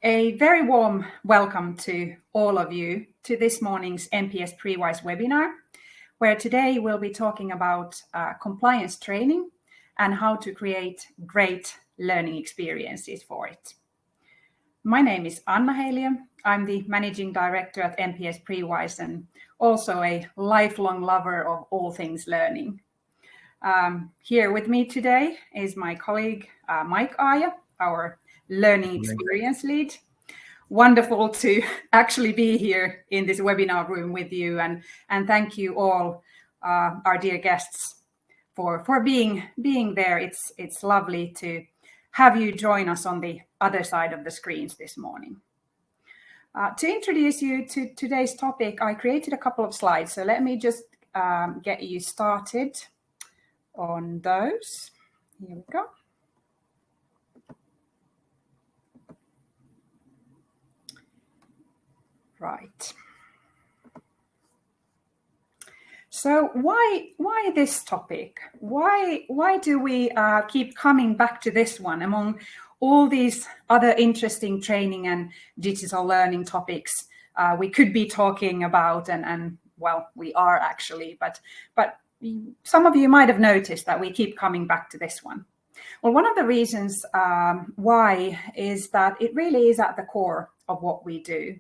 A very warm welcome to all of you to this morning's MPS PreWise webinar, where today we'll be talking about compliance training and how to create great learning experiences for it. My name is Anna Heiliö. I'm the Managing Director at MPS PreWise and also a lifelong lover of all things learning. Here with me today is my colleague Mike Aaja, our Learning Experience Lead. Wonderful to actually be here in this webinar room with you, and thank you all, our dear guests, for being there. It's lovely to have you join us on the other side of the screens this morning. To introduce you to today's topic, I created a couple of slides, so let me just get you started on those. Here we go. Right. So why this topic? Why do we keep coming back to this one among all these other interesting training and digital learning topics we could be talking about, and well, we are actually, but some of you might have noticed that we keep coming back to this one. Well, one of the reasons why is that it really is at the core of what we do.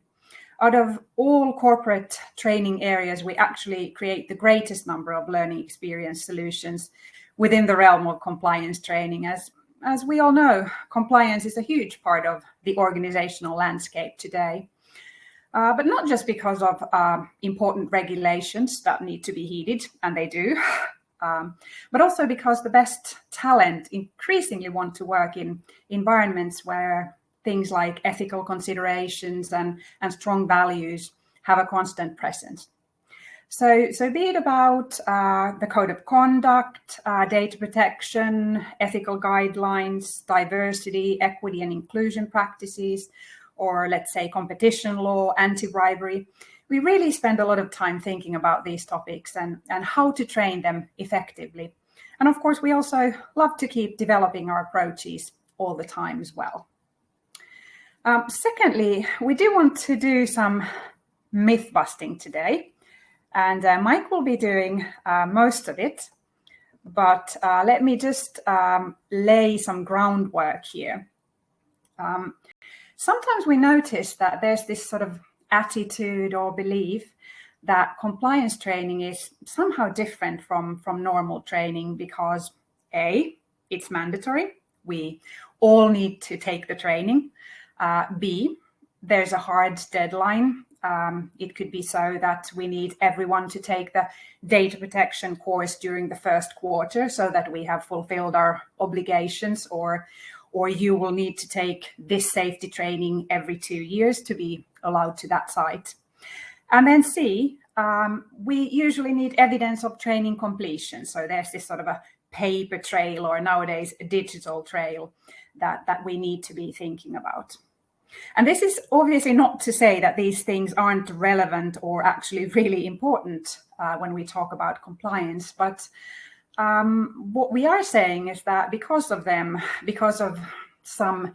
Out of all corporate training areas, we actually create the greatest number of learning experience solutions within the realm of compliance training. As we all know, compliance is a huge part of the organizational landscape today. But not just because of important regulations that need to be heeded, and they do, but also because the best talent increasingly want to work in environments where things like ethical considerations and strong values have a constant presence. So be it about the code of conduct, data protection, ethical guidelines, diversity, equity and inclusion practices, or let's say competition law, anti-bribery, we really spend a lot of time thinking about these topics and how to train them effectively. And of course, we also love to keep developing our approaches all the time as well. Secondly, we do want to do some myth busting today, and Mike will be doing most of it, but let me just lay some groundwork here. Sometimes we notice that there's this sort of attitude or belief that compliance training is somehow different from normal training because A, it's mandatory. We all need to take the training. B, there's a hard deadline. It could be so that we need everyone to take the data protection course during the first quarter so that we have fulfilled our obligations, or you will need to take this safety training every 2 years to be allowed to that site. And then C, we usually need evidence of training completion. So there's this sort of a paper trail, or nowadays a digital trail that we need to be thinking about. And this is obviously not to say that these things aren't relevant or actually really important when we talk about compliance, but what we are saying is that because of them, because of some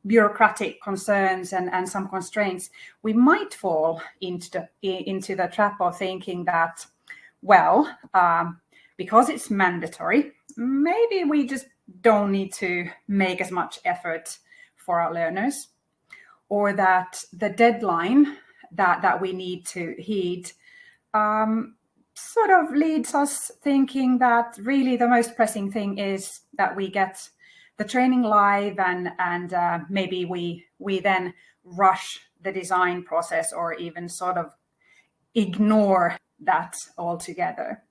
bureaucratic concerns and some constraints, we might fall into the trap of thinking that, well, because it's mandatory, maybe we just don't need to make as much effort for our learners, or that the deadline that we need to heed sort of leads us thinking that really the most pressing thing is that we get the training live, and maybe we then rush the design process or even sort of ignore that altogether.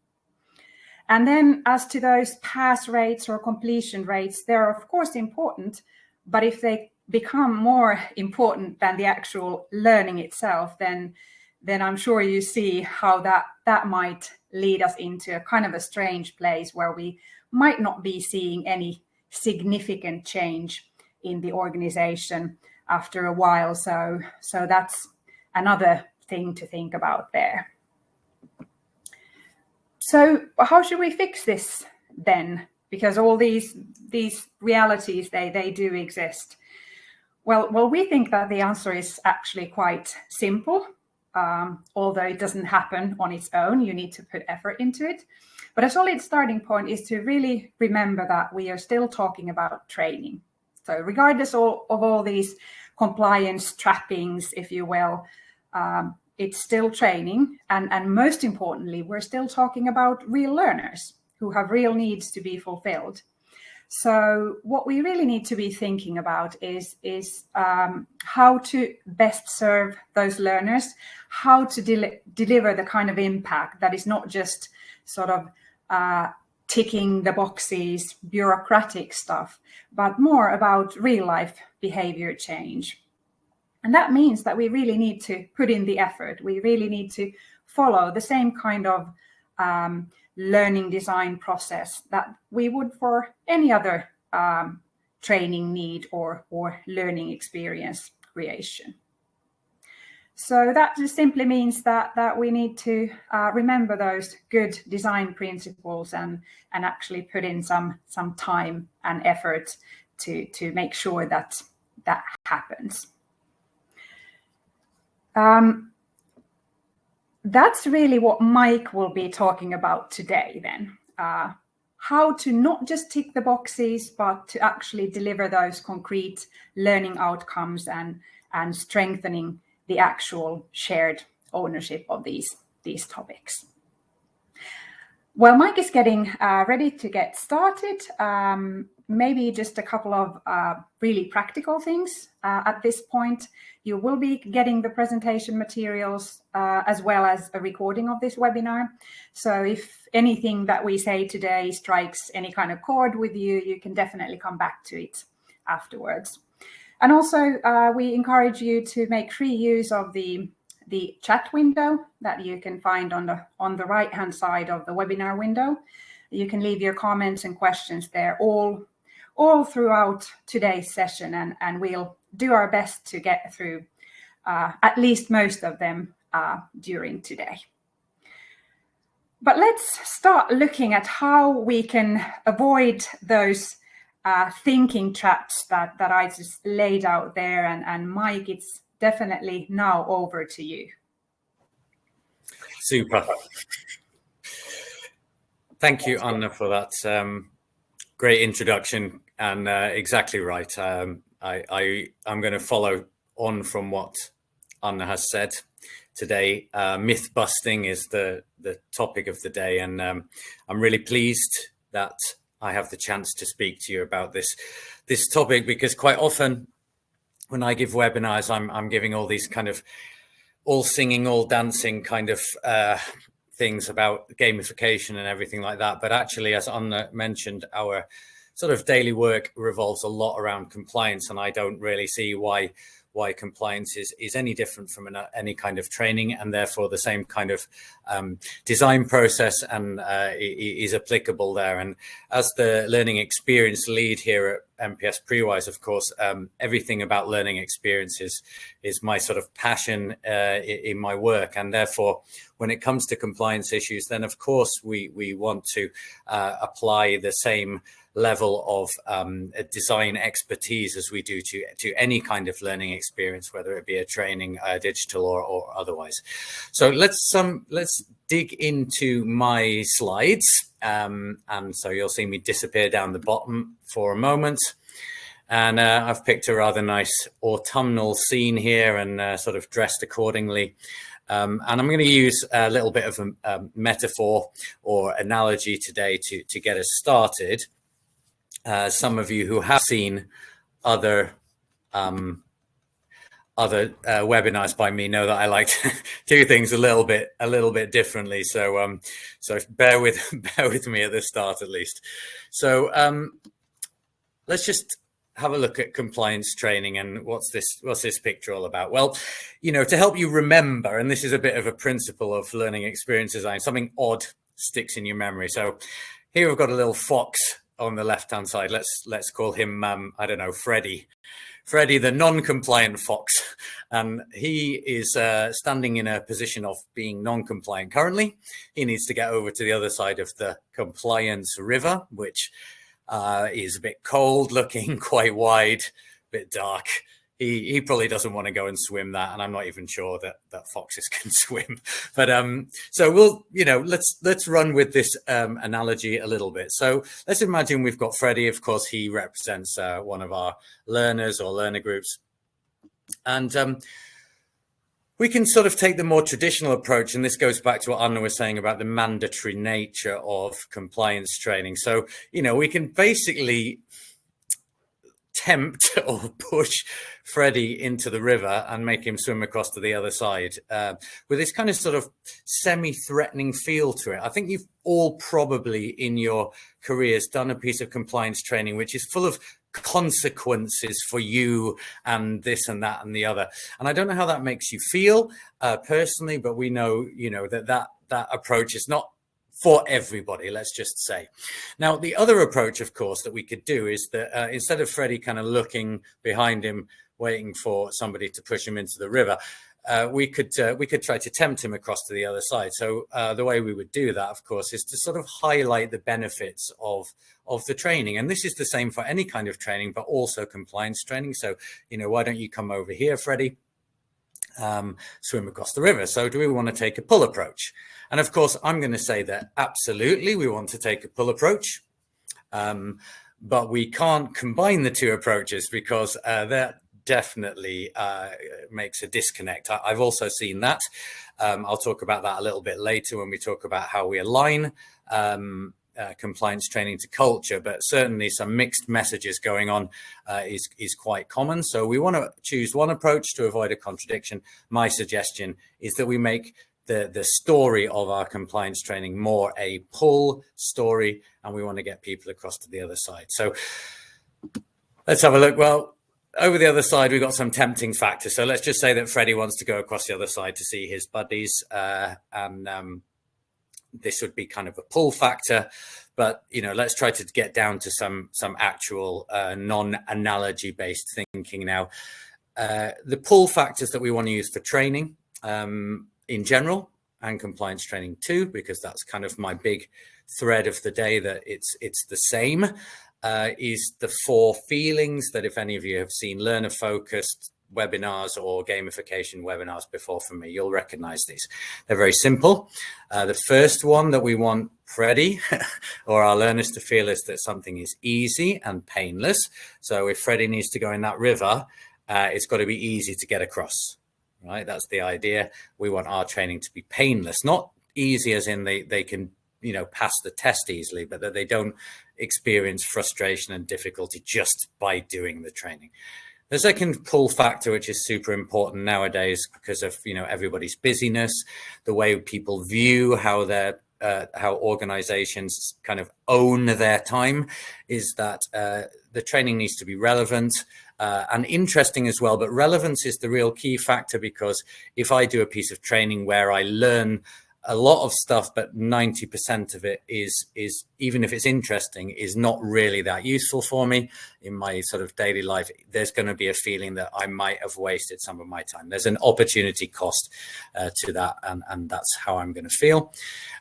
And then as to those pass rates or completion rates, they're of course important, but if they become more important than the actual learning itself, then I'm sure you see how that might lead us into a kind of a strange place where we might not be seeing any significant change in the organization after a while. So that's another thing to think about there. So how should we fix this then? Because all these realities, they do exist. Well, we think that the answer is actually quite simple. Although it doesn't happen on its own, you need to put effort into it. But a solid starting point is to really remember that we are still talking about training. So regardless of all these compliance trappings, if you will, it's still training. And most importantly, we're still talking about real learners who have real needs to be fulfilled. So what we really need to be thinking about is how to best serve those learners, how to deliver the kind of impact that is not just sort of ticking the boxes, bureaucratic stuff, but more about real life behavior change. And that means that we really need to put in the effort. We really need to follow the same kind of learning design process that we would for any other training need or learning experience creation. So that just simply means that we need to remember those good design principles and actually put in some time and effort to make sure that happens. That's really what Mike will be talking about today then. How to not just tick the boxes, but to actually deliver those concrete learning outcomes and strengthening the actual shared ownership of these topics. Well, Mike is getting ready to get started. Maybe just a couple of really practical things at this point. You will be getting the presentation materials as well as a recording of this webinar. So if anything that we say today strikes any kind of chord with you, you can definitely come back to it afterwards. And also, we encourage you to make free use of the chat window that you can find on the right-hand side of the webinar window. You can leave your comments and questions there all throughout today's session, and we'll do our best to get through at least most of them during today. But let's start looking at how we can avoid those thinking traps that I just laid out there. And Mike, it's definitely now over to you. Super. Thank you, Anna, for that great introduction. And exactly right. I'm going to follow on from what Anna has said today. Myth busting is the topic of the day, and I'm really pleased that I have the chance to speak to you about this topic, because quite often when I give webinars, I'm giving all these kind of all singing, all dancing kind of things about gamification and everything like that. But actually, as Anna mentioned, our sort of daily work revolves a lot around compliance, and I don't really see why compliance is any different from any kind of training, and therefore the same kind of design process and is applicable there. And as the learning experience lead here at MPS Prewise, of course, everything about learning experiences is my sort of passion in my work, and therefore when it comes to compliance issues, then of course we want to apply the same level of design expertise as we do to any kind of learning experience, whether it be a training, digital or otherwise. So let's dig into my slides, and so you'll see me disappear down the bottom for a moment. And I've picked a rather nice autumnal scene here and sort of dressed accordingly. And I'm going to use a little bit of a metaphor or analogy today to get us started. Some of you who have seen other webinars by me know that I like to do things a little bit differently. So bear with me at the start at least. So let's just have a look at compliance training and what's this picture all about. Well, to help you remember, and this is a bit of a principle of learning experience design, something odd sticks in your memory. So here we've got a little fox on the left-hand side. Let's call him I don't know, Freddy, the non-compliant fox, and he is standing in a position of being non-compliant currently. He needs to get over to the other side of the compliance river, which is a bit cold looking, quite wide, a bit dark. he probably doesn't want to go and swim that, and I'm not even sure that foxes can swim. But so we'll, let's run with this analogy a little bit. So let's imagine we've got Freddie. Of course, he represents one of our learners or learner groups, and we can sort of take the more traditional approach, and this goes back to what Anna was saying about the mandatory nature of compliance training. So, we can basically tempt or push Freddie into the river and make him swim across to the other side with this kind of sort of semi-threatening feel to it. I think you've all probably in your careers done a piece of compliance training which is full of consequences for you and this and that and the other. And I don't know how that makes you feel personally, but we know, that approach is not for everybody, let's just say. Now, the other approach, of course, that we could do is that instead of Freddie kind of looking behind him, waiting for somebody to push him into the river, we could try to tempt him across to the other side. So the way we would do that, of course, is to sort of highlight the benefits of the training. And this is the same for any kind of training, but also compliance training. So, why don't you come over here, Freddie? Swim across the river. So do we want to take a pull approach? And of course, I'm going to say that absolutely we want to take a pull approach, but we can't combine the two approaches because that definitely makes a disconnect. I've also seen that. I'll talk about that a little bit later when we talk about how we align compliance training to culture, but certainly some mixed messages going on is quite common. So we want to choose one approach to avoid a contradiction. My suggestion is that we make the story of our compliance training more a pull story, and we want to get people across to the other side. So let's have a look. Well, over the other side, we've got some tempting factors. So let's just say that Freddie wants to go across the other side to see his buddies, and this would be kind of a pull factor. But, let's try to get down to some actual non-analogy based thinking now. The pull factors that we want to use for training in general, and compliance training too, because that's kind of my big thread of the day, that it's the same, is the 4 feelings that if any of you have seen learner focused webinars or gamification webinars before from me, you'll recognize these. They're very simple. The first one that we want Freddie or our learners to feel is that something is easy and painless. So if Freddie needs to go in that river, it's got to be easy to get across, right? That's the idea. We want our training to be painless, not easy as in they can, pass the test easily, but that they don't experience frustration and difficulty just by doing the training. The second pull factor, which is super important nowadays because of, everybody's busyness, the way people view how organizations kind of own their time, is that the training needs to be relevant and interesting as well. But relevance is the real key factor, because if I do a piece of training where I learn a lot of stuff, but 90% of it is even if it's interesting, is not really that useful for me in my sort of daily life, there's going to be a feeling that I might have wasted some of my time. There's an opportunity cost to that, and that's how I'm going to feel.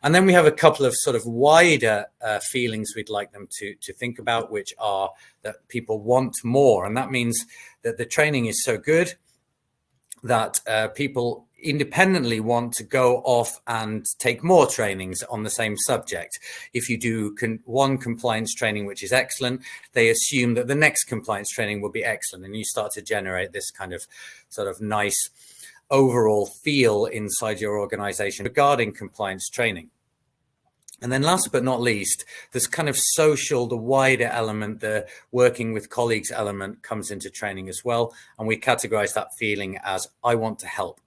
And then we have a couple of sort of wider feelings we'd like them to think about, which are that people want more. And that means that the training is so good that people independently want to go off and take more trainings on the same subject. If you do one compliance training which is excellent, they assume that the next compliance training will be excellent, and you start to generate this kind of sort of nice overall feel inside your organization regarding compliance training. And then last but not least, this kind of social, the wider element, the working with colleagues element comes into training as well. And we categorize that feeling as I want to help.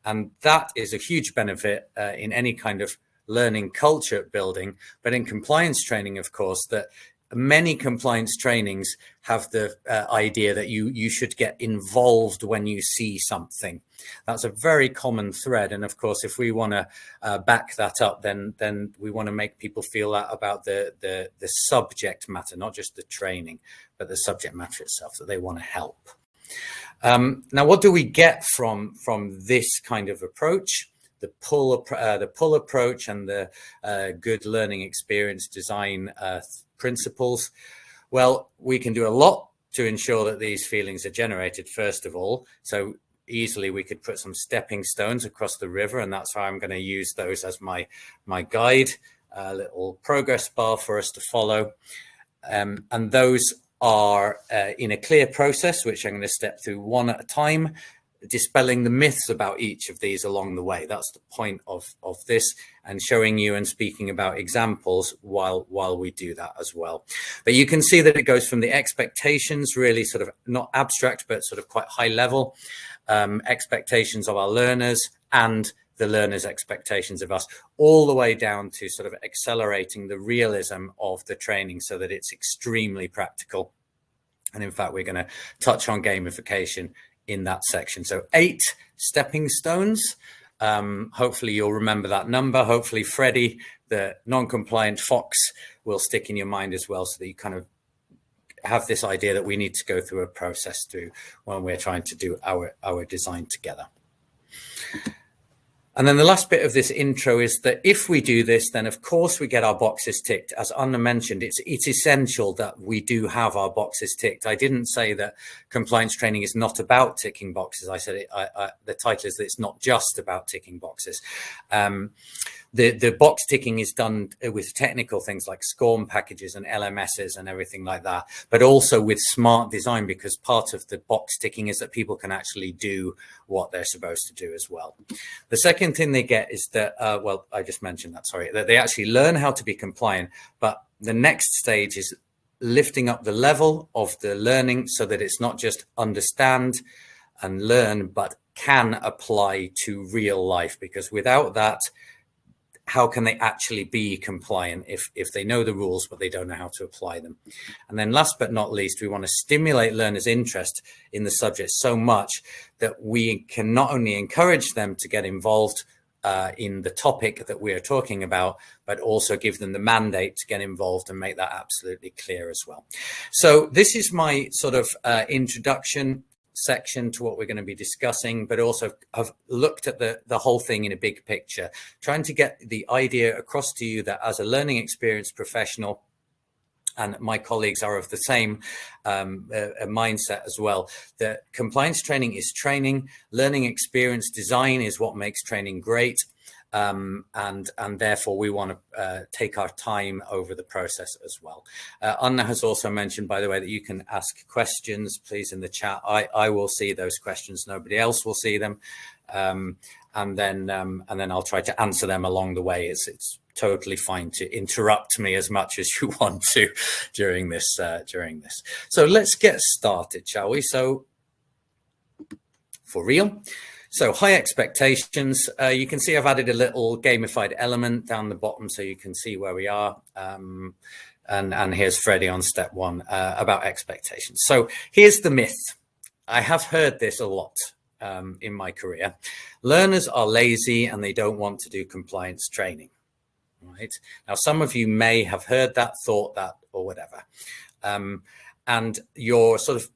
And that is a huge benefit in any kind of learning culture building. But in compliance training, of course, that many compliance trainings have the idea that you should get involved when you see something. That's a very common thread. And of course, if we want to back that up, then we want to make people feel that about the subject matter, not just the training, but the subject matter itself, that they want to help. Now, what do we get from this kind of approach? The pull approach and the good learning experience design principles. Well, we can do a lot to ensure that these feelings are generated, first of all. So easily we could put some stepping stones across the river, and that's how I'm going to use those as my guide, a little progress bar for us to follow. And those are in a clear process, which I'm going to step through one at a time, dispelling the myths about each of these along the way. That's the point of this, and showing you and speaking about examples while we do that as well. But you can see that it goes from the expectations, really sort of not abstract, but sort of quite high level expectations of our learners, and the learners' expectations of us, all the way down to sort of accelerating the realism of the training so that it's extremely practical. And in fact, we're going to touch on gamification in that section. So 8 stepping stones. Hopefully you'll remember that number. Hopefully Freddie, the non-compliant fox, will stick in your mind as well, so that you kind of have this idea that we need to go through a process through when we're trying to do our design together. And then the last bit of this intro is that if we do this, then of course we get our boxes ticked. As Anna mentioned, it's essential that we do have our boxes ticked. I didn't say that compliance training is not about ticking boxes. I said the title is that it's not just about ticking boxes. The box ticking is done with technical things like SCORM packages and LMSs and everything like that, but also with smart design, because part of the box ticking is that people can actually do what they're supposed to do as well. The second thing they get is that, well, I just mentioned that, sorry, that they actually learn how to be compliant, but the next stage is lifting up the level of the learning so that it's not just understand and learn, but can apply to real life, because without that, how can they actually be compliant if they know the rules, but they don't know how to apply them? And then last but not least, we want to stimulate learners' interest in the subject so much that we can not only encourage them to get involved in the topic that we are talking about, but also give them the mandate to get involved and make that absolutely clear as well. So this is my sort of introduction section to what we're going to be discussing, but also I've looked at the whole thing in a big picture, trying to get the idea across to you that as a learning experience professional, and my colleagues are of the same mindset as well, that compliance training is training, learning experience design is what makes training great. And therefore we want to take our time over the process as well. Anna has also mentioned, by the way, that you can ask questions, please, in the chat. I will see those questions. Nobody else will see them. And then I'll try to answer them along the way. It's totally fine to interrupt me as much as you want to during this. So let's get started, shall we? So for real. So high expectations, you can see I've added a little gamified element down the bottom so you can see where we are. And here's Freddie on step 1 about expectations. So here's the myth. I have heard this a lot in my career. Learners are lazy and they don't want to do compliance training. Right? Now, some of you may have heard that, thought that, or whatever. And your sort of,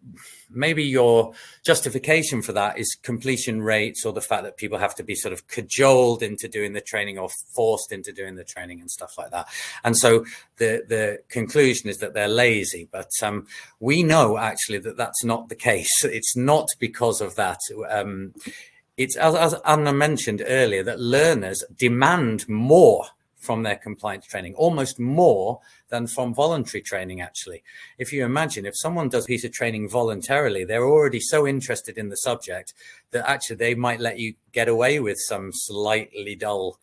maybe your justification for that is completion rates, or the fact that people have to be sort of cajoled into doing the training or forced into doing the training and stuff like that. And so the conclusion is that they're lazy. But we know actually that that's not the case. It's not because of that. It's, as Anna mentioned earlier, that learners demand more from their compliance training, almost more than from voluntary training, actually. If you imagine, if someone does a piece of training voluntarily, they're already so interested in the subject that actually they might let you get away with some slightly dull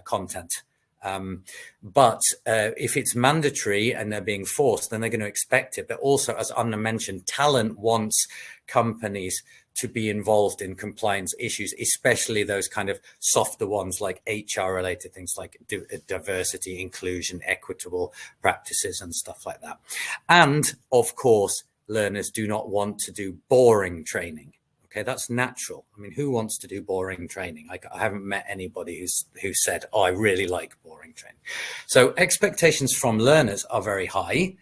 content. But if it's mandatory and they're being forced, then they're going to expect it. But also, as Anna mentioned, talent wants companies to be involved in compliance issues, especially those kind of softer ones like HR related things like diversity, inclusion, equitable practices and stuff like that. And of course, learners do not want to do boring training. Okay, that's natural. I mean, who wants to do boring training? I haven't met anybody who said, oh, I really like boring training. So expectations from learners are very high.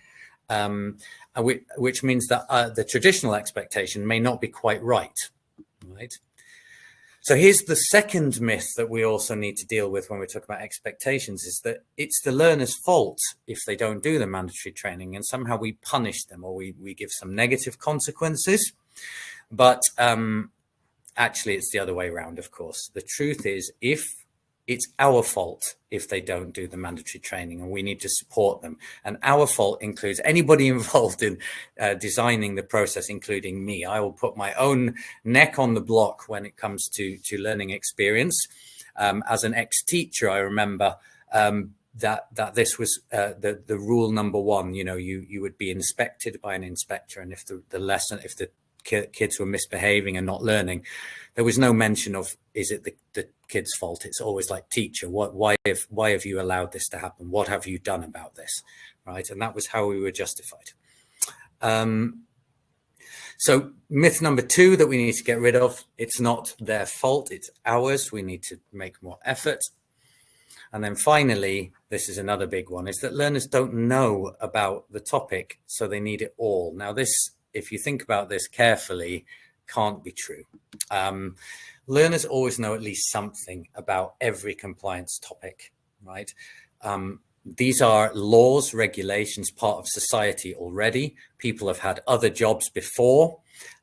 Which means that the traditional expectation may not be quite right. So here's the second myth that we also need to deal with when we talk about expectations, is that it's the learner's fault if they don't do the mandatory training, and somehow we punish them or we give some negative consequences. But actually, it's the other way around, of course. The truth is, it's our fault if they don't do the mandatory training, and we need to support them. And our fault includes anybody involved in designing the process, including me. I will put my own neck on the block when it comes to learning experience. As an ex-teacher, I remember that this was the rule number one. You know, you would be inspected by an inspector, and if the kids were misbehaving and not learning, there was no mention of, is it the kid's fault? It's always like, teacher, why have you allowed this to happen? What have you done about this? Right. And that was how we were justified. So myth number 2 that we need to get rid of: it's not their fault, it's ours. We need to make more effort. And then finally, this is another big one, is that learners don't know about the topic, so they need it all. Now this, if you think about this carefully, can't be true. Learners always know at least something about every compliance topic, right? These are laws, regulations, part of society already. People have had other jobs before.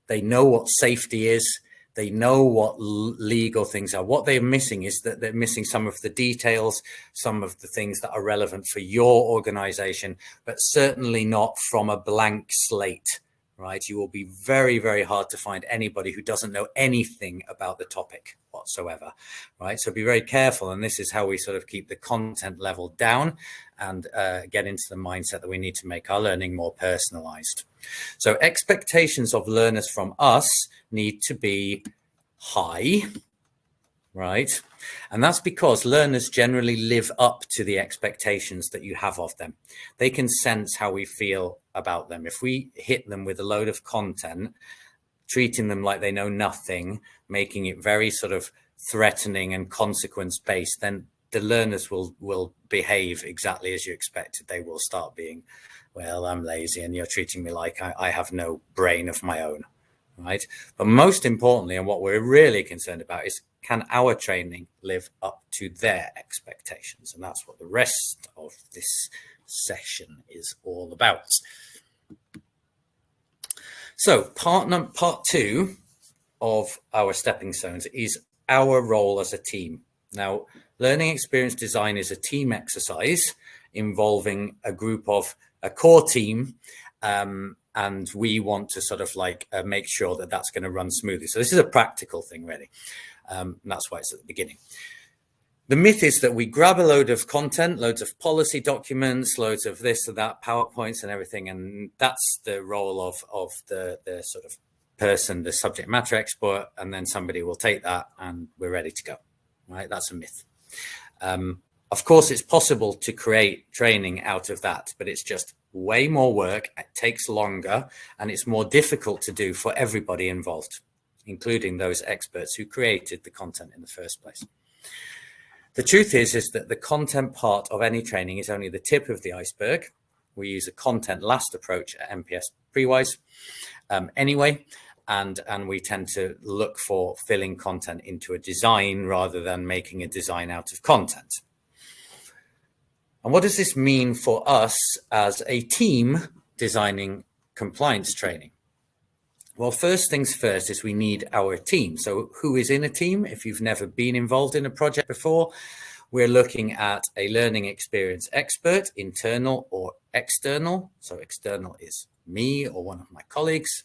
They know what safety is. They know what legal things are. What they're missing is that they're missing some of the details, some of the things that are relevant for your organization, but certainly not from a blank slate. Right, you will be very, very hard to find anybody who doesn't know anything about the topic whatsoever. Right, so be very careful. And this is how we sort of keep the content level down and get into the mindset that we need to make our learning more personalized. So expectations of learners from us need to be high. Right, and that's because learners generally live up to the expectations that you have of them. They can sense how we feel about them. If we hit them with a load of content, treating them like they know nothing, making it very sort of threatening and consequence based, then the learners will behave exactly as you expected. They will start being, well, I'm lazy and you're treating me like I have no brain of my own. Right, but most importantly, and what we're really concerned about, is can our training live up to their expectations? And that's what the rest of this session is all about. So part 2 of our stepping stones is our role as a team. Now, learning experience design is a team exercise involving a core team, and we want to sort of like make sure that that's going to run smoothly. So this is a practical thing, really. That's why it's at the beginning. The myth is that we grab a load of content, loads of policy documents, loads of this and that, PowerPoints and everything, and that's the role of the sort of person, the subject matter expert, and then somebody will take that and we're ready to go. Right? That's a myth. Of course, it's possible to create training out of that, but it's just way more work, it takes longer, and it's more difficult to do for everybody involved, including those experts who created the content in the first place. The truth is that the content part of any training is only the tip of the iceberg. We use a content last approach at MPS Prewise anyway, and we tend to look for filling content into a design rather than making a design out of content. And what does this mean for us as a team designing compliance training? Well, first things first is we need our team. So who is in a team? If you've never been involved in a project before, we're looking at a learning experience expert, internal or external. So external is me or one of my colleagues.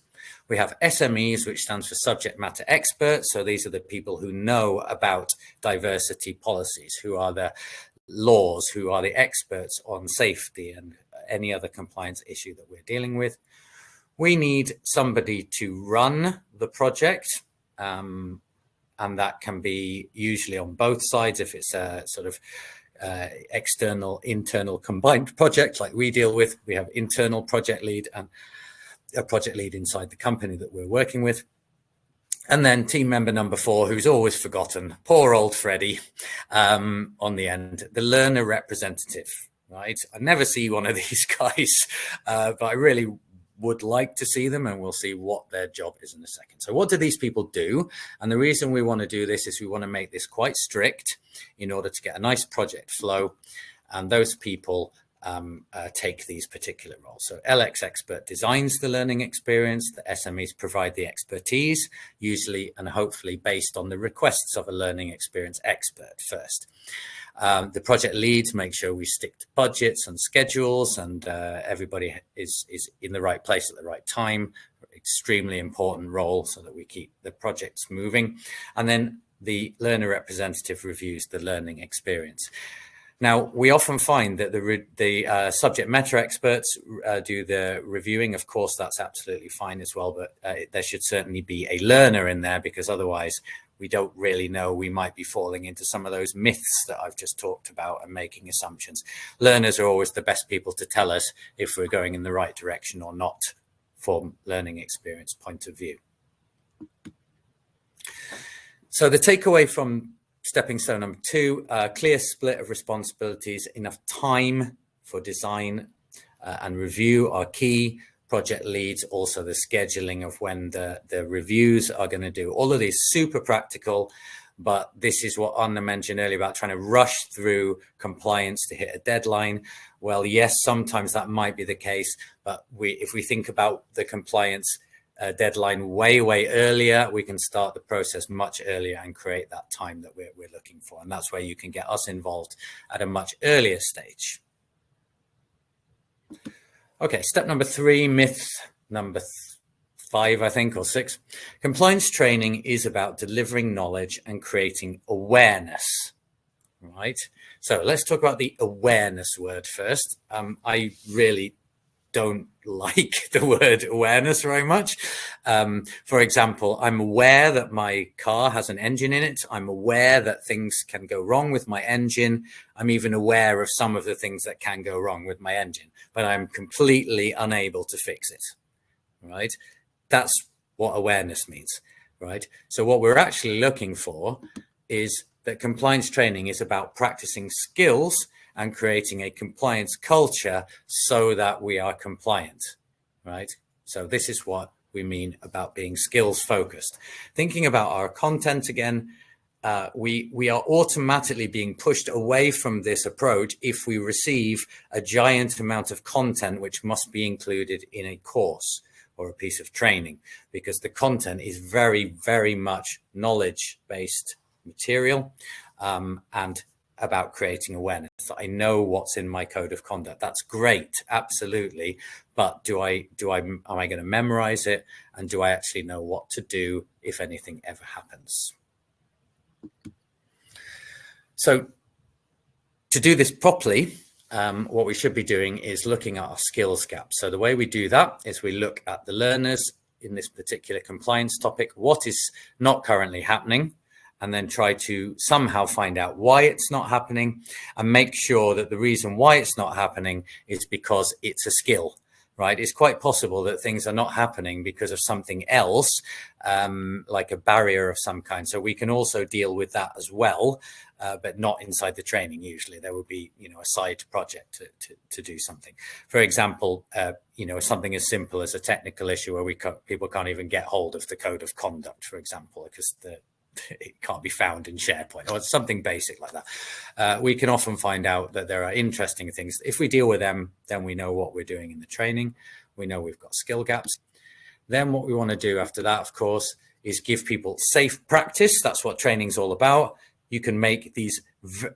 We have SMEs, which stands for subject matter experts. So these are the people who know about diversity policies, who are the laws, who are the experts on safety and any other compliance issue that we're dealing with. We need somebody to run the project, and that can be usually on both sides. If it's a sort of external, internal combined project like we deal with, we have internal project lead and a project lead inside the company that we're working with. And then team member number 4, who's always forgotten, poor old Freddie, on the end, the learner representative, right? I never see one of these guys, but I really would like to see them, and we'll see what their job is in a second. So what do these people do? And the reason we want to do this is we want to make this quite strict in order to get a nice project flow. And those people take these particular roles. So LX expert designs the learning experience. The SMEs provide the expertise, usually and hopefully based on the requests of a learning experience expert first. The project leads make sure we stick to budgets and schedules, and everybody is in the right place at the right time. Extremely important role so that we keep the projects moving. And then the learner representative reviews the learning experience. Now, we often find that the subject matter experts do the reviewing. Of course, that's absolutely fine as well, but there should certainly be a learner in there, because otherwise we don't really know. We might be falling into some of those myths that I've just talked about and making assumptions. Learners are always the best people to tell us if we're going in the right direction or not from learning experience point of view. So the takeaway from stepping stone number 2, clear split of responsibilities, enough time for design and review are key. Project leads, also the scheduling of when the reviews are going to do. All of these super practical, but this is what Anna mentioned earlier about trying to rush through compliance to hit a deadline. Well, yes, sometimes that might be the case, but if we think about the compliance deadline way earlier, we can start the process much earlier and create that time that we're looking for. And that's where you can get us involved at a much earlier stage. Okay, step number 3, myth number 5, I think, or 6. Compliance training is about delivering knowledge and creating awareness, right? So let's talk about the awareness word first. I really don't like the word awareness very much. For example, I'm aware that my car has an engine in it. I'm aware that things can go wrong with my engine. I'm even aware of some of the things that can go wrong with my engine, but I'm completely unable to fix it, right? That's what awareness means, right? So what we're actually looking for is that compliance training is about practicing skills and creating a compliance culture so that we are compliant, right? So this is what we mean about being skills focused. Thinking about our content again, we are automatically being pushed away from this approach if we receive a giant amount of content which must be included in a course or a piece of training, because the content is very much knowledge-based material and about creating awareness. I know what's in my code of conduct. That's great, absolutely. But am I going to memorize it? And do I actually know what to do if anything ever happens? So to do this properly, what we should be doing is looking at our skills gaps. So the way we do that is we look at the learners in this particular compliance topic, what is not currently happening, and then try to somehow find out why it's not happening and make sure that the reason why it's not happening is because it's a skill, right? It's quite possible that things are not happening because of something else, like a barrier of some kind. So we can also deal with that as well, but not inside the training. Usually there would be, a side project to do something. For example, something as simple as a technical issue where people can't even get hold of the code of conduct, for example, because it can't be found in SharePoint or something basic like that. We can often find out that there are interesting things. If we deal with them, then we know what we're doing in the training. We know we've got skill gaps. Then what we want to do after that, of course, is give people safe practice. That's what training's all about. You can make these,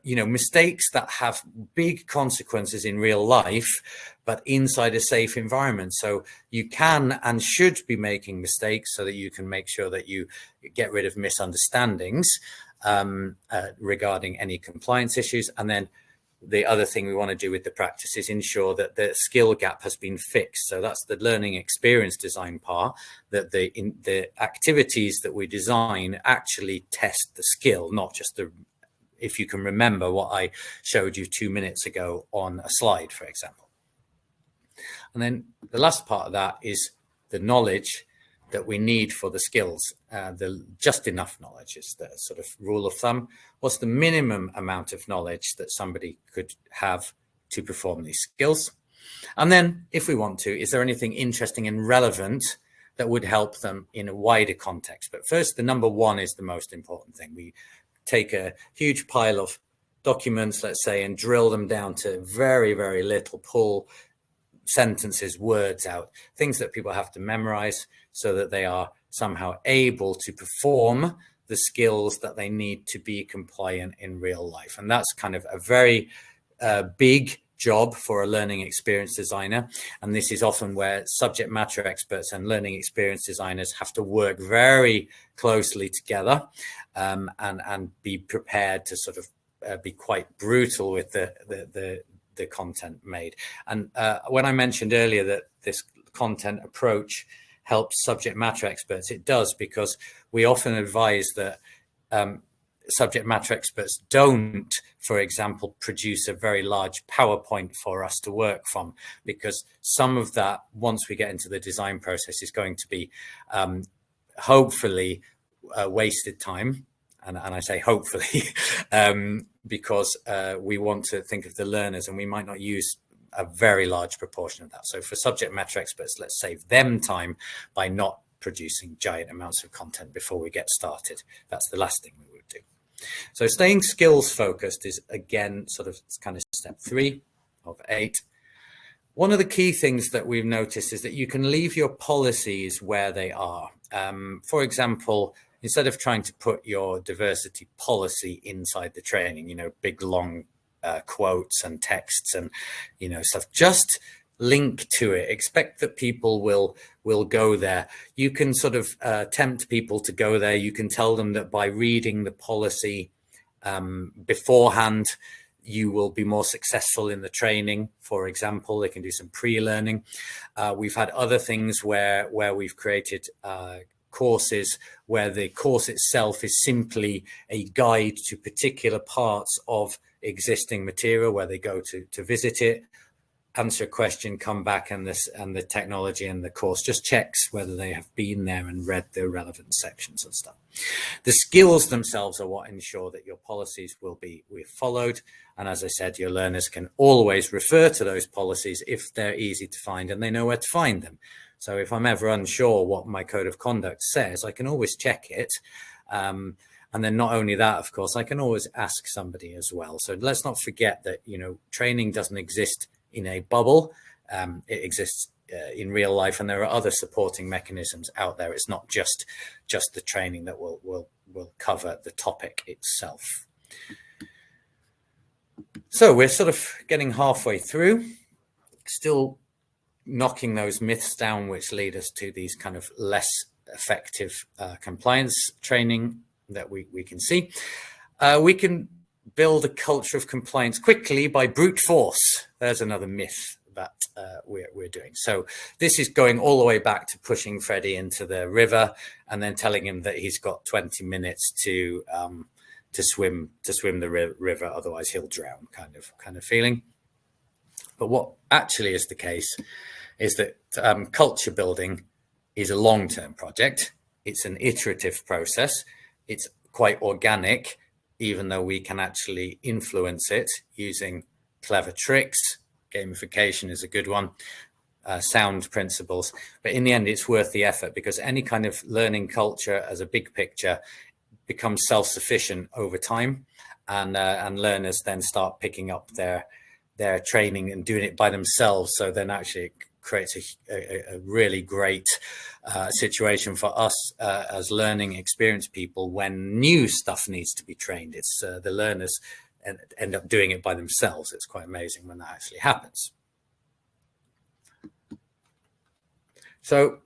mistakes that have big consequences in real life, but inside a safe environment. So you can and should be making mistakes so that you can make sure that you get rid of misunderstandings regarding any compliance issues. And then the other thing we want to do with the practice is ensure that the skill gap has been fixed. So that's the learning experience design part, that the activities that we design actually test the skill, not just if you can remember what I showed you 2 minutes ago on a slide, for example. And then the last part of that is the knowledge that we need for the skills. The just enough knowledge is the sort of rule of thumb. What's the minimum amount of knowledge that somebody could have to perform these skills? And then if we want to, is there anything interesting and relevant that would help them in a wider context? But first, the number one is the most important thing. We take a huge pile of documents, let's say, and drill them down to very, very little, pull sentences, words out, things that people have to memorize so that they are somehow able to perform the skills that they need to be compliant in real life. And that's kind of a very big job for a learning experience designer. And this is often where subject matter experts and learning experience designers have to work very closely together, and be prepared to sort of be quite brutal with the content made. And when I mentioned earlier that this content approach helps subject matter experts, it does, because we often advise that subject matter experts don't, for example, produce a very large PowerPoint for us to work from, because some of that, once we get into the design process, is going to be hopefully wasted time. And I say hopefully, because we want to think of the learners, and we might not use a very large proportion of that. So for subject matter experts, let's save them time by not producing giant amounts of content before we get started. That's the last thing we would do. So staying skills focused is, again, sort of kind of step 3 of 8. One of the key things that we've noticed is that you can leave your policies where they are. For example, instead of trying to put your diversity policy inside the training, big long quotes and texts and, stuff, just link to it. Expect that people will go there. You can sort of tempt people to go there. You can tell them that by reading the policy beforehand, you will be more successful in the training. For example, they can do some pre-learning. We've had other things where we've created courses where the course itself is simply a guide to particular parts of existing material, where they go to visit it, answer a question, come back, and the technology and the course just checks whether they have been there and read the relevant sections and stuff. The skills themselves are what ensure that your policies will be followed. And as I said, your learners can always refer to those policies if they're easy to find and they know where to find them. So if I'm ever unsure what my code of conduct says, I can always check it. And then not only that, of course, I can always ask somebody as well. So let's not forget that, training doesn't exist in a bubble. It exists in real life, and there are other supporting mechanisms out there. It's not just the training that will cover the topic itself. So we're sort of getting halfway through, still knocking those myths down which lead us to these kind of less effective compliance training that we can see. We can build a culture of compliance quickly by brute force. There's another myth that we're doing. So this is going all the way back to pushing Freddie into the river and then telling him that he's got 20 minutes to swim the river, otherwise he'll drown, kind of feeling. But what actually is the case is that culture building is a long-term project. It's an iterative process. It's quite organic, even though we can actually influence it using clever tricks. Gamification is a good one, sound principles. But in the end, it's worth the effort, because any kind of learning culture as a big picture becomes self-sufficient over time, and learners then start picking up their training and doing it by themselves. So then actually it creates a really great situation for us as learning experience people when new stuff needs to be trained. It's the learners end up doing it by themselves. It's quite amazing when that actually happens. So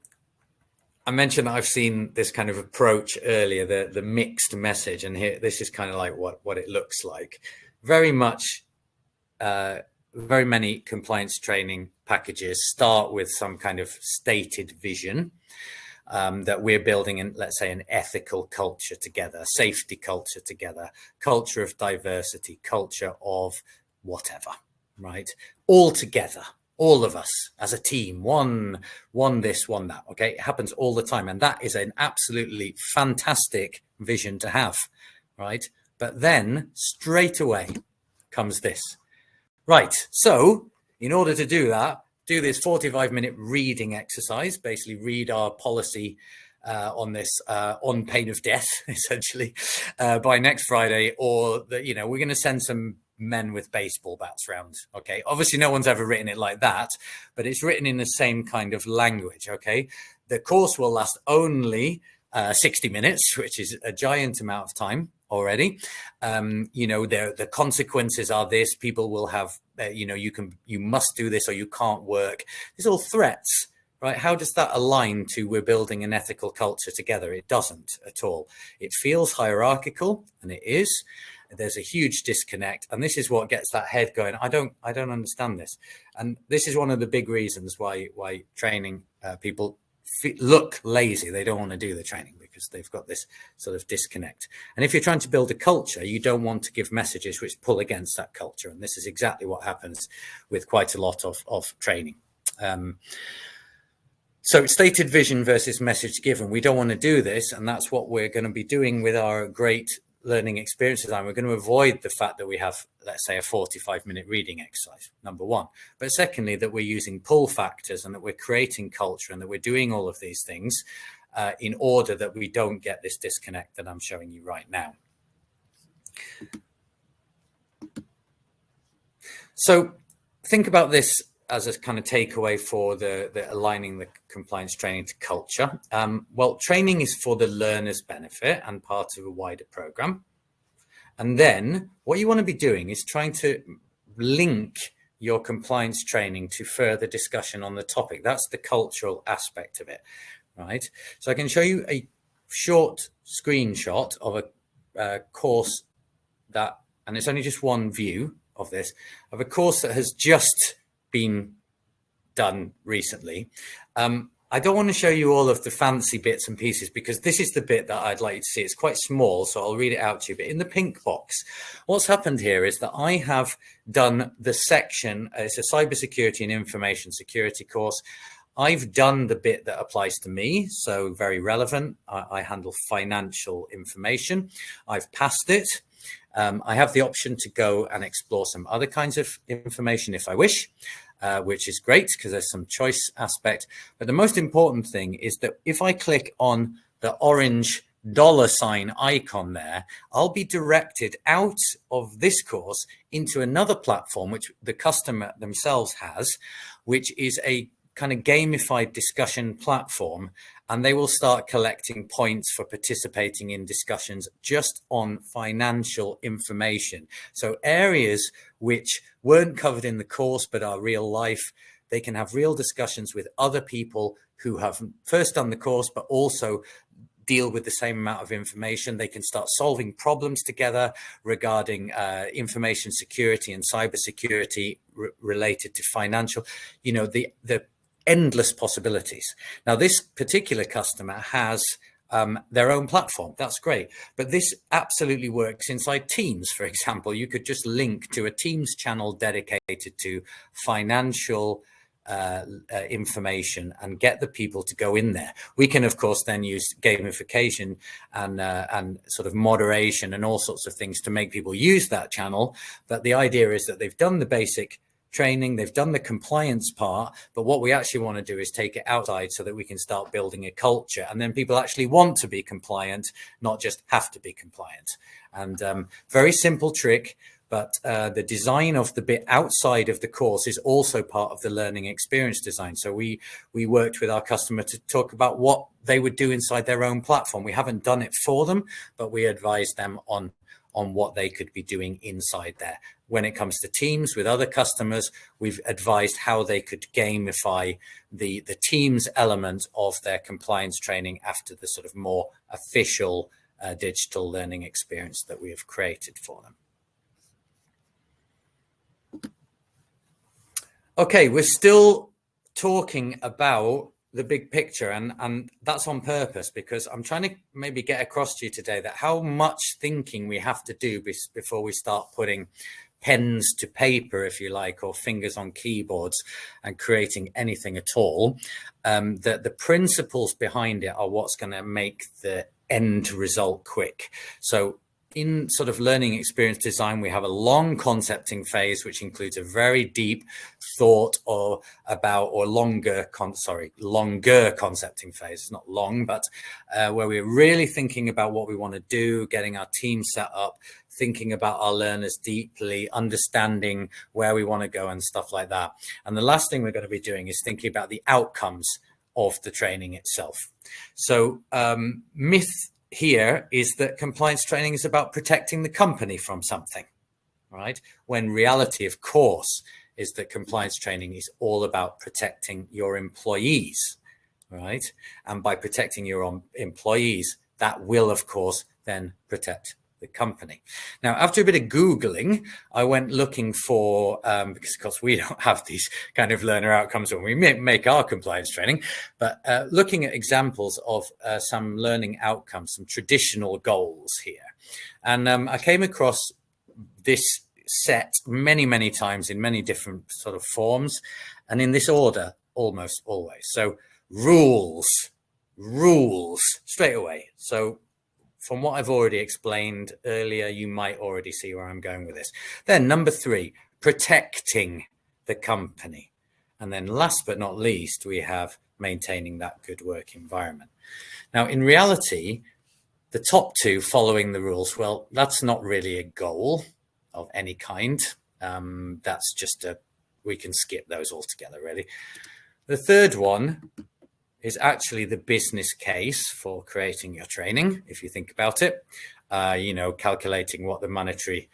I mentioned that I've seen this kind of approach earlier, the mixed message, and here this is kind of like what it looks like. Very many compliance training packages start with some kind of stated vision that we're building in, let's say, an ethical culture together, a safety culture together, culture of diversity, culture of whatever, right? All together, all of us as a team, one this, one that, okay? It happens all the time. And that is an absolutely fantastic vision to have, right? But then straight away comes this. Right, so in order to do that, do this 45-minute reading exercise, basically read our policy on this on pain of death, essentially, by next Friday, or that, you know, we're going to send some men with baseball bats round. Okay, obviously no one's ever written it like that, but it's written in the same kind of language. Okay, the course will last only 60 minutes, which is a giant amount of time already. You know, the consequences are this: people will have, you know, you must do this or you can't work. These are all threats, right? How does that align to we're building an ethical culture together? It doesn't at all. It feels hierarchical, and it is. There's a huge disconnect, and this is what gets that head going. I don't understand this, and this is one of the big reasons why training people look lazy. They don't want to do the training because they've got this sort of disconnect. And if you're trying to build a culture, you don't want to give messages which pull against that culture, and this is exactly what happens with quite a lot of training. So stated vision versus message given. We don't want to do this, and that's what we're going to be doing with our great learning experience design. We're going to avoid the fact that we have, let's say, a 45-minute reading exercise, number one. But secondly, that we're using pull factors and that we're creating culture and that we're doing all of these things in order that we don't get this disconnect that I'm showing you right now. So think about this as a kind of takeaway for the aligning the compliance training to culture. Well, training is for the learner's benefit and part of a wider program. And then what you want to be doing is trying to link your compliance training to further discussion on the topic. That's the cultural aspect of it, right? So I can show you a short screenshot of a course that, and it's only just one view of this, of a course that has just been done recently. I don't want to show you all of the fancy bits and pieces because this is the bit that I'd like you to see. It's quite small, so I'll read it out to you. But in the pink box, what's happened here is that I have done the section, it's a cybersecurity and information security course. I've done the bit that applies to me, so very relevant. I handle financial information. I've passed it. I have the option to go and explore some other kinds of information if I wish, which is great because there's some choice aspect. But the most important thing is that if I click on the orange $ icon there, I'll be directed out of this course into another platform, which the customer themselves has, which is a kind of gamified discussion platform, and they will start collecting points for participating in discussions just on financial information. So areas which weren't covered in the course but are real life, they can have real discussions with other people who have first done the course but also deal with the same amount of information. They can start solving problems together regarding information security and cybersecurity related to financial, you know, the endless possibilities. Now, this particular customer has their own platform. That's great. But this absolutely works inside Teams, for example. You could just link to a Teams channel dedicated to financial information and get the people to go in there. We can, of course, then use gamification and sort of moderation and all sorts of things to make people use that channel. But the idea is that they've done the basic training, they've done the compliance part, but what we actually want to do is take it outside so that we can start building a culture, and then people actually want to be compliant, not just have to be compliant. And very simple trick, but the design of the bit outside of the course is also part of the learning experience design. So we worked with our customer to talk about what they would do inside their own platform. We haven't done it for them, but we advised them on what they could be doing inside there. When it comes to Teams with other customers, we've advised how they could gamify the Teams element of their compliance training after the sort of more official digital learning experience that we have created for them. Okay, we're still talking about the big picture, and that's on purpose because I'm trying to maybe get across to you today that how much thinking we have to do before we start putting pens to paper, if you like, or fingers on keyboards and creating anything at all. That the principles behind it are what's going to make the end result quick. So in sort of learning experience design, we have a long concepting phase, which includes a very deep thought longer concepting phase. It's not long, but where we're really thinking about what we want to do, getting our team set up, thinking about our learners deeply, understanding where we want to go and stuff like that. And the last thing we're going to be doing is thinking about the outcomes of the training itself. So myth here is that compliance training is about protecting the company from something, right? When reality, of course, is that compliance training is all about protecting your employees, right? And by protecting your own employees, that will, of course, then protect the company. Now, after a bit of Googling, I went looking for, because of course we don't have these kind of learner outcomes when we make our compliance training, but looking at examples of some learning outcomes, some traditional goals here. And I came across this set many, many times in many different sort of forms and in this order almost always. So rules, straight away. So from what I've already explained earlier, you might already see where I'm going with this. Then number 3, protecting the company. And then last but not least, we have maintaining that good work environment. Now, in reality, the top 2, following the rules, well, that's not really a goal of any kind. That's just we can skip those altogether, really. The third one is actually the business case for creating your training, if you think about it. Calculating what the monetary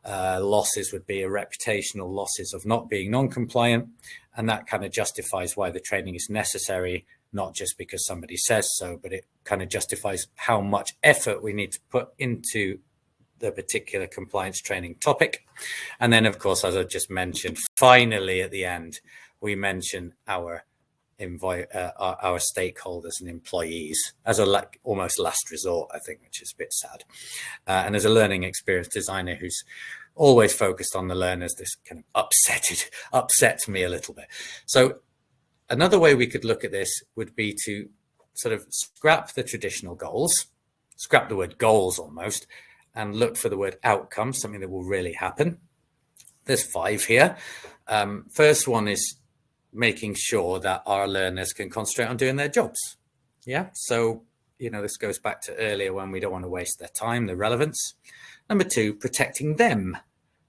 losses would be, or reputational losses of not being non-compliant. And that kind of justifies why the training is necessary, not just because somebody says so, but it kind of justifies how much effort we need to put into the particular compliance training topic. And then, of course, as I just mentioned, finally, at the end, we mention our stakeholders and employees as a almost last resort, I think, which is a bit sad. And as a learning experience designer who's always focused on the learners, this kind of upsets me a little bit. So another way we could look at this would be to sort of scrap the traditional goals, scrap the word goals almost, and look for the word outcome, something that will really happen. There's 5 here. First one is making sure that our learners can concentrate on doing their jobs. Yeah. So, this goes back to earlier when we don't want to waste their time, the relevance. Number 2, protecting them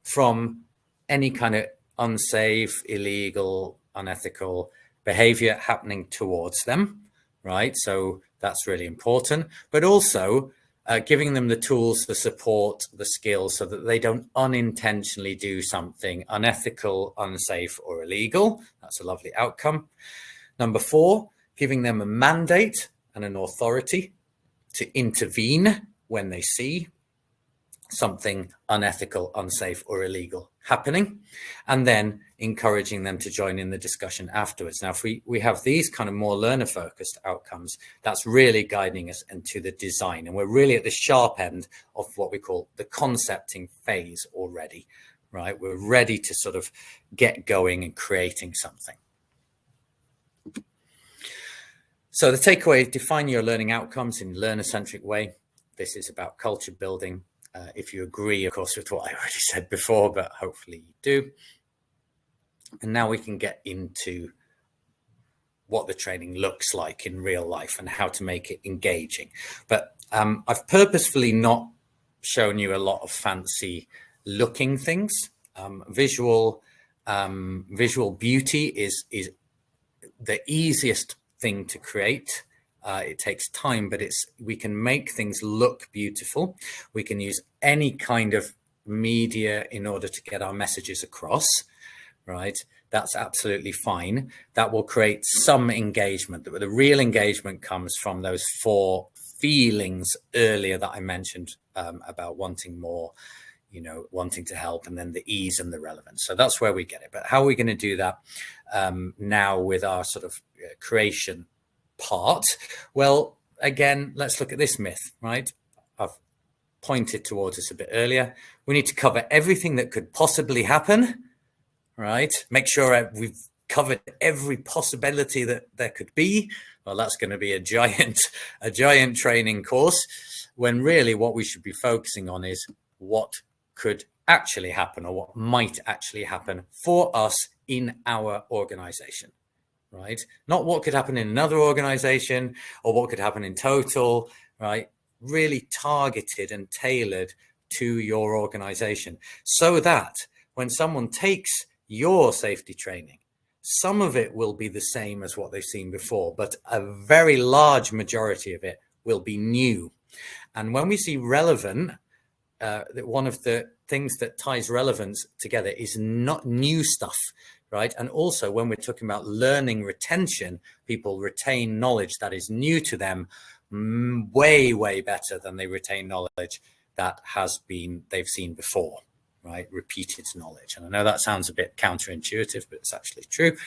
from any kind of unsafe, illegal, unethical behavior happening towards them. Right. So that's really important, but also giving them the tools, the support, the skills so that they don't unintentionally do something unethical, unsafe, or illegal. That's a lovely outcome. Number 4, giving them a mandate and an authority to intervene when they see something unethical, unsafe, or illegal happening, and then encouraging them to join in the discussion afterwards. Now, if we have these kind of more learner-focused outcomes, that's really guiding us into the design. And we're really at the sharp end of what we call the concepting phase already, right? We're ready to sort of get going and creating something. So the takeaway, define your learning outcomes in a learner-centric way. This is about culture building. If you agree, of course, with what I already said before, but hopefully you do. And now we can get into what the training looks like in real life and how to make it engaging. But I've purposefully not shown you a lot of fancy looking things. Visual beauty is the easiest thing to create. It takes time, but we can make things look beautiful. We can use any kind of media in order to get our messages across, right? That's absolutely fine. That will create some engagement. The real engagement comes from those 4 feelings earlier that I mentioned about wanting more, wanting to help, and then the ease and the relevance. So that's where we get it. But how are we going to do that now with our sort of creation part? Well, again, let's look at this myth, right? I've pointed towards this a bit earlier. We need to cover everything that could possibly happen, right? Make sure we've covered every possibility that there could be. Well, that's going to be a giant training course. when really what we should be focusing on is what could actually happen, or what might actually happen for us in our organization, right? Not what could happen in another organization or what could happen in total, right? Really targeted and tailored to your organization, so that when someone takes your safety training, some of it will be the same as what they've seen before, but a very large majority of it will be new. And when we see relevant, one of the things that ties relevance together is not new stuff, right? And also when we're talking about learning retention, people retain knowledge that is new to them way, way better than they retain knowledge that they've seen before, right? Repeated knowledge. And I know that sounds a bit counterintuitive, but it's actually true.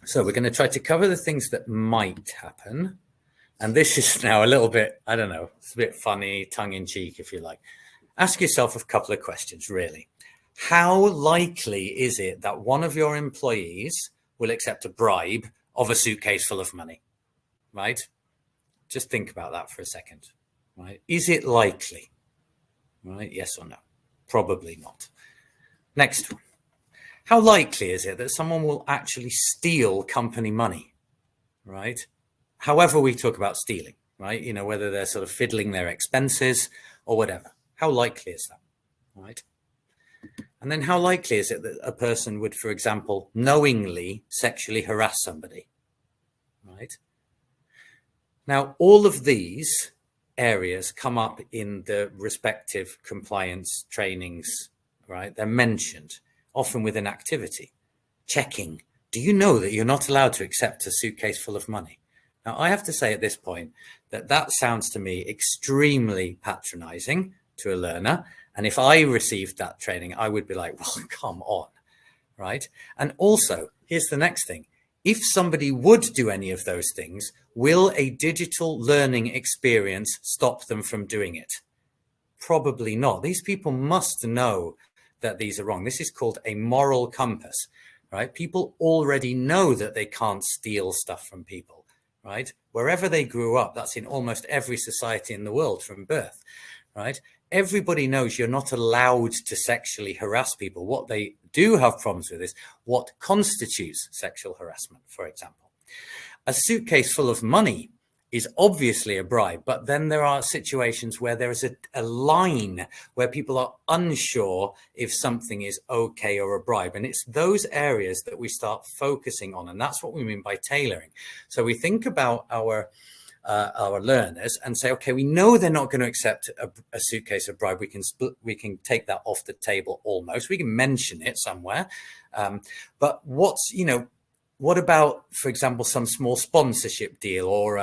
So we're going to try to cover the things that might happen. And this is now a little bit, I don't know, it's a bit funny, tongue in cheek, if you like. Ask yourself a couple of questions, really. How likely is it that one of your employees will accept a bribe of a suitcase full of money, right? Just think about that for a second, right? Is it likely, right? Yes or no? Probably not. Next one. How likely is it that someone will actually steal company money, right? However we talk about stealing, right? You know, whether they're sort of fiddling their expenses or whatever. How likely is that, right? And then how likely is it that a person would, for example, knowingly sexually harass somebody, right? Now, all of these areas come up in the respective compliance trainings, right? They're mentioned, often with an activity. Checking. Do you know that you're not allowed to accept a suitcase full of money? Now, I have to say at this point that sounds to me extremely patronizing to a learner. And if I received that training, I would be like, well, come on, right? And also, here's the next thing. If somebody would do any of those things, will a digital learning experience stop them from doing it? Probably not. These people must know that these are wrong. This is called a moral compass, right? People already know that they can't steal stuff from people, right? Wherever they grew up, that's in almost every society in the world from birth, right? Everybody knows you're not allowed to sexually harass people. What they do have problems with is what constitutes sexual harassment, for example. A suitcase full of money is obviously a bribe, but then there are situations where there is a line where people are unsure if something is okay or a bribe. And it's those areas that we start focusing on. And that's what we mean by tailoring. So we think about our learners and say, okay, we know they're not going to accept a suitcase of bribe. We can take that off the table almost. We can mention it somewhere. But what about, for example, some small sponsorship deal, or,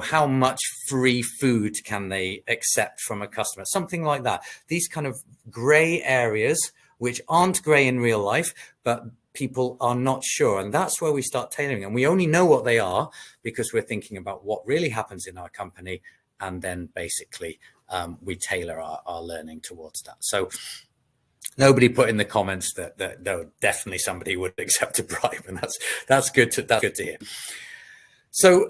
how much free food can they accept from a customer? Something like that. These kind of gray areas, which aren't gray in real life, but people are not sure. And that's where we start tailoring. And we only know what they are because we're thinking about what really happens in our company. And then basically we tailor our learning towards that. So nobody put in the comments that no, definitely somebody would accept a bribe. And that's good to hear. So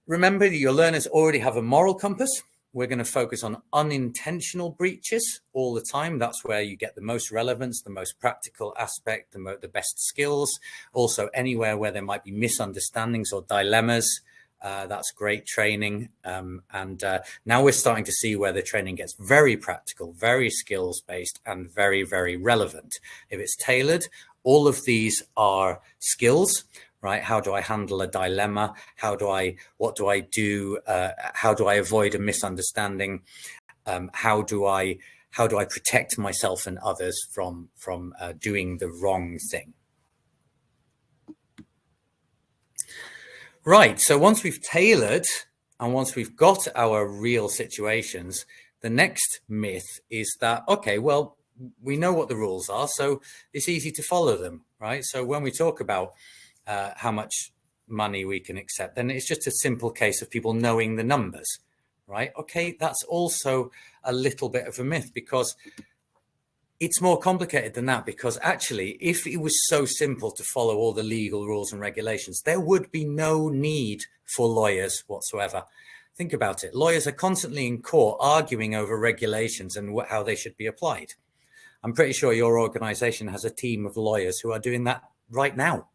remember that your learners already have a moral compass. We're going to focus on unintentional breaches all the time. That's where you get the most relevance, the most practical aspect, the best skills. Also, anywhere where there might be misunderstandings or dilemmas, that's great training. Now we're starting to see where the training gets very practical, very skills-based, and very, very relevant. If it's tailored, all of these are skills. Right? How do I handle a dilemma? What do I do? How do I avoid a misunderstanding? How do I protect myself and others from doing the wrong thing? Right. So once we've tailored and once we've got our real situations, the next myth is that, okay, well, we know what the rules are, so it's easy to follow them, right? So when we talk about how much money we can accept, then it's just a simple case of people knowing the numbers, right? Okay, that's also a little bit of a myth, because it's more complicated than that. Because actually, if it was so simple to follow all the legal rules and regulations, there would be no need for lawyers whatsoever. Think about it. Lawyers are constantly in court arguing over regulations and how they should be applied. I'm pretty sure your organization has a team of lawyers who are doing that right now,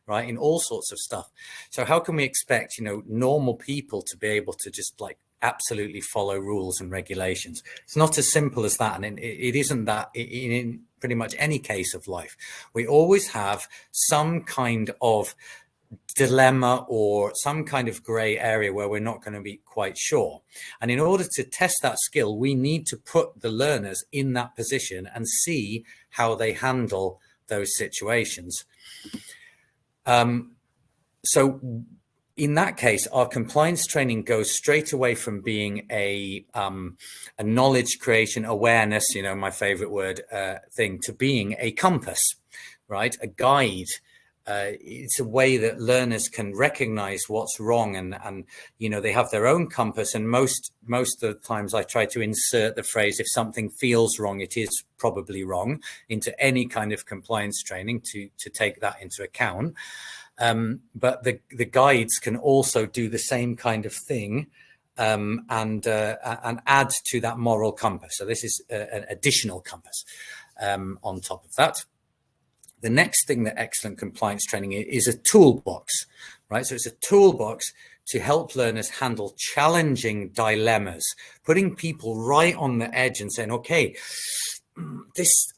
right, in all sorts of stuff. So how can we expect, normal people to be able to just like absolutely follow rules and regulations? It's not as simple as that. And it isn't that in pretty much any case of life. We always have some kind of dilemma or some kind of gray area where we're not going to be quite sure. And in order to test that skill, we need to put the learners in that position and see how they handle those situations. So in that case, our compliance training goes straight away from being a knowledge creation, awareness, my favorite word thing, to being a compass, right? A guide. It's a way that learners can recognize what's wrong and they have their own compass. And most of the times I try to insert the phrase, if something feels wrong, it is probably wrong, into any kind of compliance training to take that into account. But the guides can also do the same kind of thing and add to that moral compass. So this is an additional compass on top of that. The next thing that excellent compliance training is a toolbox, right? So it's a toolbox to help learners handle challenging dilemmas, putting people right on the edge and saying, okay,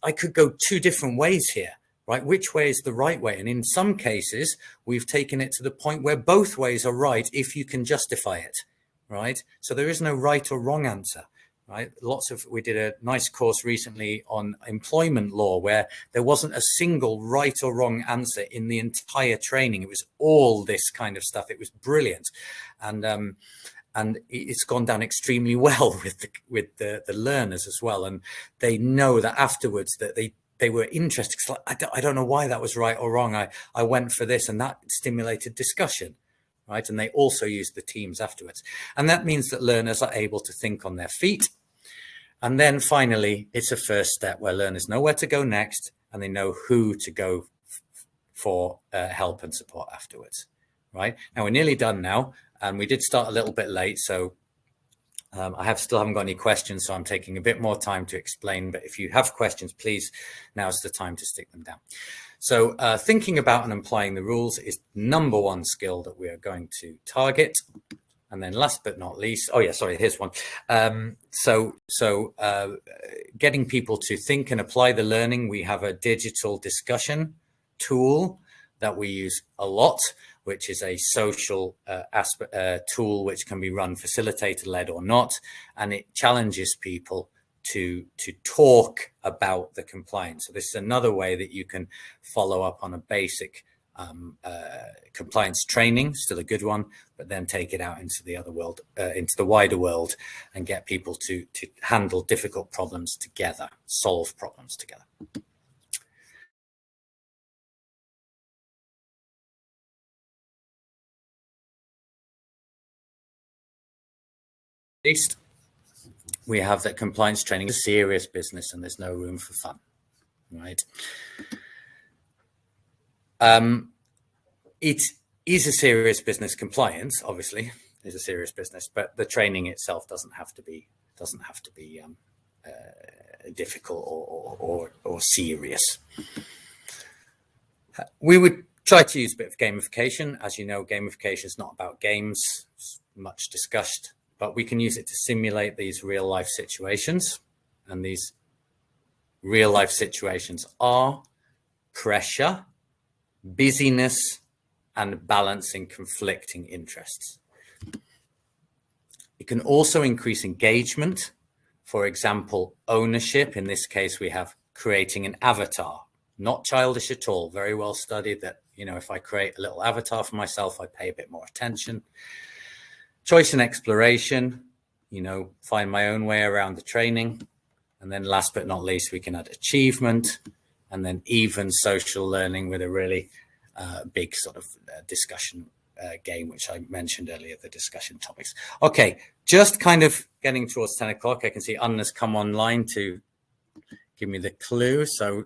I could go two different ways here, right? Which way is the right way? And in some cases, we've taken it to the point where both ways are right if you can justify it, right? So there is no right or wrong answer. Right. We did a nice course recently on employment law where there wasn't a single right or wrong answer in the entire training. It was all this kind of stuff. It was brilliant. And it's gone down extremely well with the learners as well. And they know that afterwards that they were interested. I don't know why that was right or wrong. I went for this, and that stimulated discussion. Right. And they also use the teams afterwards. And that means that learners are able to think on their feet. And then finally, it's a first step where learners know where to go next and they know who to go for help and support afterwards. Right. Now, we're nearly done now. And we did start a little bit late. So I still haven't got any questions. So I'm taking a bit more time to explain. But if you have questions, please, now's the time to stick them down. So thinking about and applying the rules is number one skill that we are going to target. And then last but not least, here's one. Getting people to think and apply the learning. We have a digital discussion tool that we use a lot, which is a social tool which can be run facilitator-led or not. And it challenges people to talk about the compliance. So this is another way that you can follow up on a basic compliance training, still a good one, but then take it out into the other world, into the wider world, and get people to handle difficult problems together, solve problems together. Least we have that compliance training is a serious business and there's no room for fun, right? It is a serious business. Compliance, obviously, is a serious business, but the training itself doesn't have to be difficult or serious. We would try to use a bit of gamification. As you know, gamification is not about games, it's much discussed. But we can use it to simulate these real life situations. And these real life situations are pressure, busyness, and balancing conflicting interests. It can also increase engagement. For example, ownership. In this case, we have creating an avatar. Not childish at all. Very well studied that, if I create a little avatar for myself, I pay a bit more attention. Choice and exploration, find my own way around the training. And then last but not least, we can add achievement, and then even social learning with a really big sort of discussion game, which I mentioned earlier, the discussion topics. Okay, just kind of getting towards 10 o'clock. I can see Anna's come online to give me the clue. So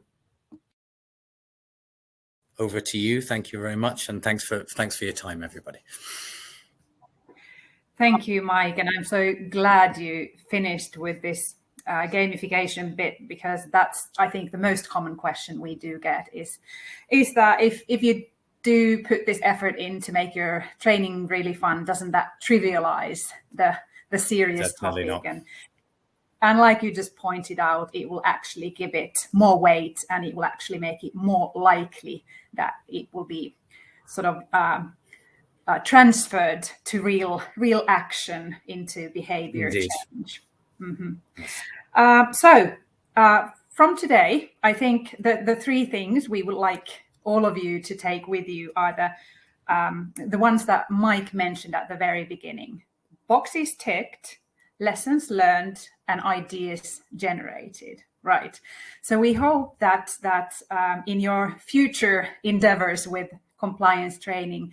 over to you. Thank you very much. And thanks for your time, everybody. Thank you, Mike. And I'm so glad you finished with this gamification bit, because that's, I think, the most common question we do get is that if you do put this effort in to make your training really fun, doesn't that trivialize the serious Definitely topic? not. And like you just pointed out, it will actually give it more weight, and it will actually make it more likely that it will be sort of transferred to real action into behavior Indeed. change. Yes. So from today, I think the three things we would like all of you to take with you are the ones that Mike mentioned at the very beginning: boxes ticked, lessons learned, and ideas generated. Right. So we hope that in your future endeavors with compliance training,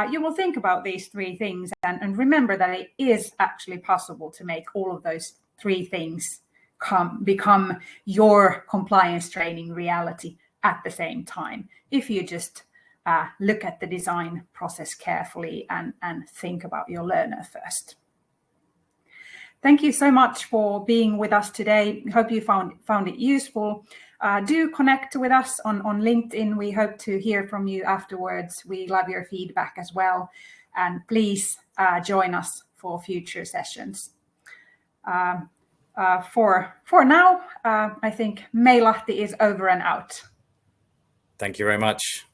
you will think about these three things and remember that it is actually possible to make all of those three things become your compliance training reality at the same time, if you just look at the design process carefully and think about your learner first. Thank you so much for being with us today. Hope you found it useful. Do connect with us on LinkedIn. We hope to hear from you afterwards. We love your feedback as well. And please join us for future sessions. For now, I think Meilahti is over and out. Thank you very much.